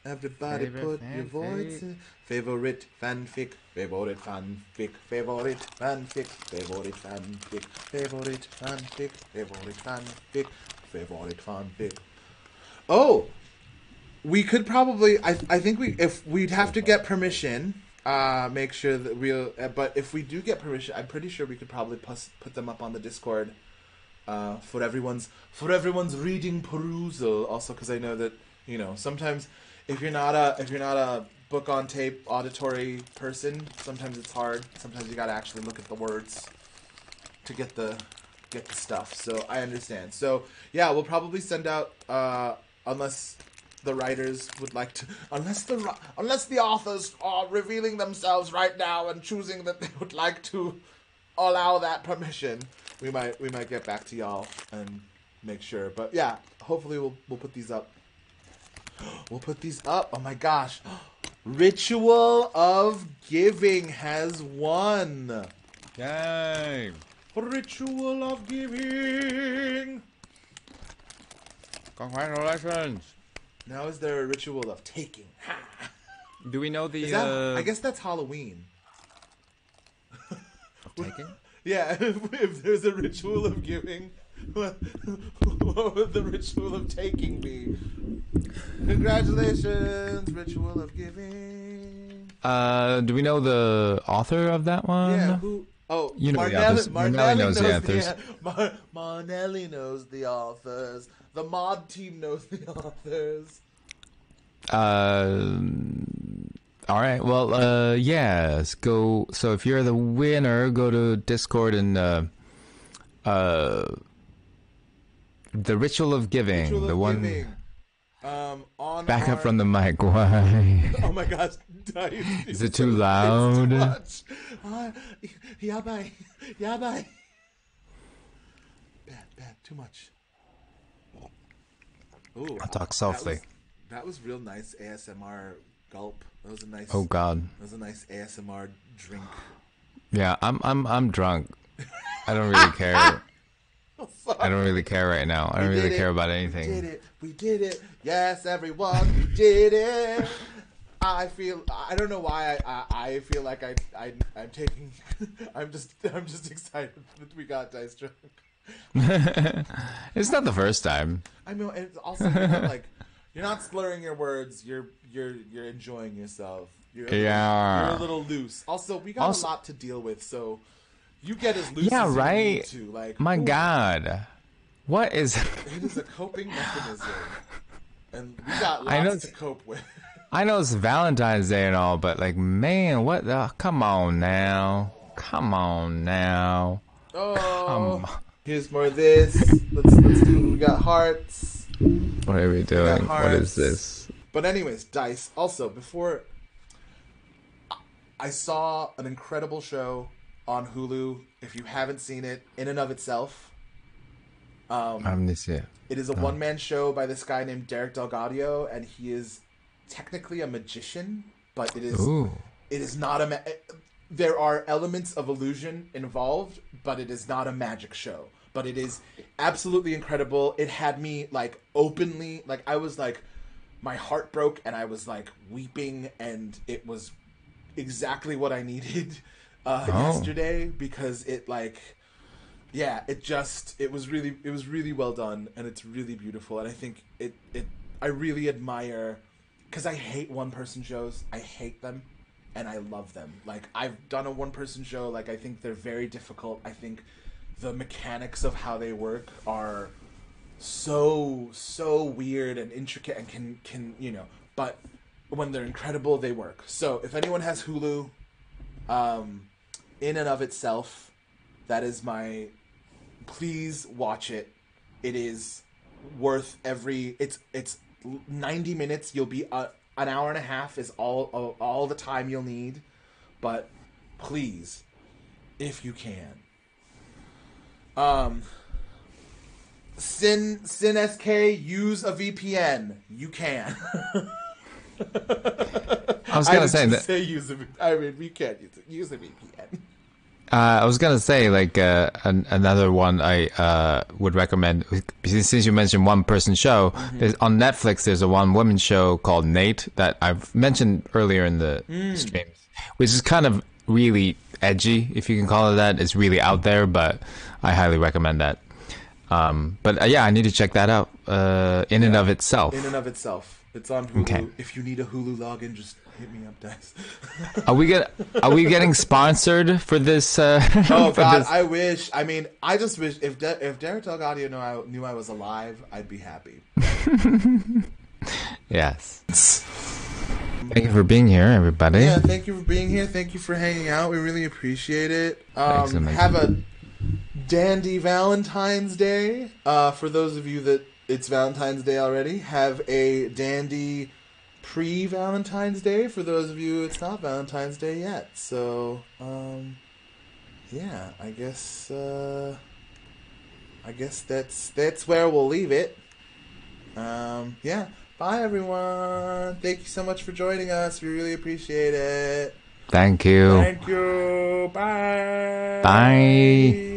Everybody Favorite put your voice fanfic. in. Favorite fanfic. Favorite fanfic. Favorite fanfic. Favorite fanfic. Favorite fanfic. Favorite fanfic. Favorite fanfic. Oh, we could probably. I think we'd have to get permission. Make sure that we'll. But if we do get permission, I'm pretty sure we could probably put them up on the Discord. For everyone's reading perusal. Also, because I know that sometimes if you're not a book on tape auditory person, sometimes it's hard. Sometimes you gotta actually look at the words to get the stuff. So I understand. So yeah, we'll probably send out unless the writers would like to, unless the authors are revealing themselves right now and choosing that they would like to allow that permission. We might get back to y'all and make sure. But yeah, hopefully we'll put these up. We'll put these up. Oh my gosh. Ritual of Giving has won. Yay! Ritual of Giving. Congratulations. Now is there a ritual of taking? Do we know the Is that, I guess that's Halloween. of taking? Yeah, if there's a ritual of giving, what would the ritual of taking be? Congratulations, ritual of giving. Do we know the author of that one? Yeah, who? Oh, You know the authors. Marnelli knows the authors. Marnelli knows the authors. The mod team knows the authors. All right. Well, yes. Go. So if you're the winner, go to Discord and the ritual of giving. Ritual the of one. Giving. On Back our... up from the mic. Why? Oh my gosh, Dice, Is it too loud? It's too much. Yabai, yabai. Bad, too much. Ooh, I'll talk softly. That was real nice ASMR gulp. That was a nice. Oh God. That was a nice ASMR drink. Yeah, I'm drunk. I don't really care. I don't really care right now. I don't really care about anything. We did it. Yes, everyone, we did it. I don't know why I feel like I'm taking. I'm just excited that we got Dice drunk. It's not the first time. I know, and it's also like you're not slurring your words. You're enjoying yourself. You're a little loose. Also, we got a lot to deal with, so you get as loose as you need to. Like, my God, what is? It is a coping mechanism, and we got lots to cope with. I know it's Valentine's Day and all, but like, man, what the? Come on now. Oh, here's more of this. Let's do. We got hearts. What are we doing? What is this? But anyways, Dice. Also, before I saw an incredible show on Hulu. If you haven't seen it, in and of itself, it is a one-man show by this guy named Derek Delgadio, and he is technically a magician, but it is not a. There are elements of illusion involved, but it is not a magic show. But it is absolutely incredible. It had me like openly, like I was like, my heart broke and I was like weeping, and it was exactly what I needed yesterday, because it like, yeah, it was really well done, and it's really beautiful, and I think I really admire, because I hate one-person shows. I hate them. And I love them. Like, I've done a one-person show. Like, I think they're very difficult. I think the mechanics of how they work are so weird and intricate, and can but when they're incredible, they work. So if anyone has Hulu, in and of itself, that is my. Please watch it. It is worth it's 90 minutes. You'll be an hour and a half is all the time you'll need, but please, if you can, Sin SK, use a VPN. You can. I was gonna say that. We can't use a VPN. I was gonna say, like, another one I would recommend, since you mentioned one-person show. There's, on Netflix, there's a one-woman show called Nate that I've mentioned earlier in the streams, which is kind of really edgy, if you can call it that. It's really out there, but I highly recommend that. But yeah, I need to check that out. In and of itself. In and of itself, it's on Hulu. Okay. If you need a Hulu login, just hit me up, Dice. Are we getting sponsored for this? Oh God, I wish. I mean, I just wish if Derek Delgadio knew I was alive, I'd be happy. Yes. Thank you for being here, everybody. Yeah, thank you for being here. Thank you for hanging out. We really appreciate it. Thanks, have a dandy Valentine's Day. For those of you that it's Valentine's Day already, have a dandy pre-Valentine's Day. For those of you it's not Valentine's Day yet. So, yeah, I guess that's where we'll leave it. Yeah. Bye, everyone. Thank you so much for joining us. We really appreciate it. Thank you. Thank you. Bye. Bye.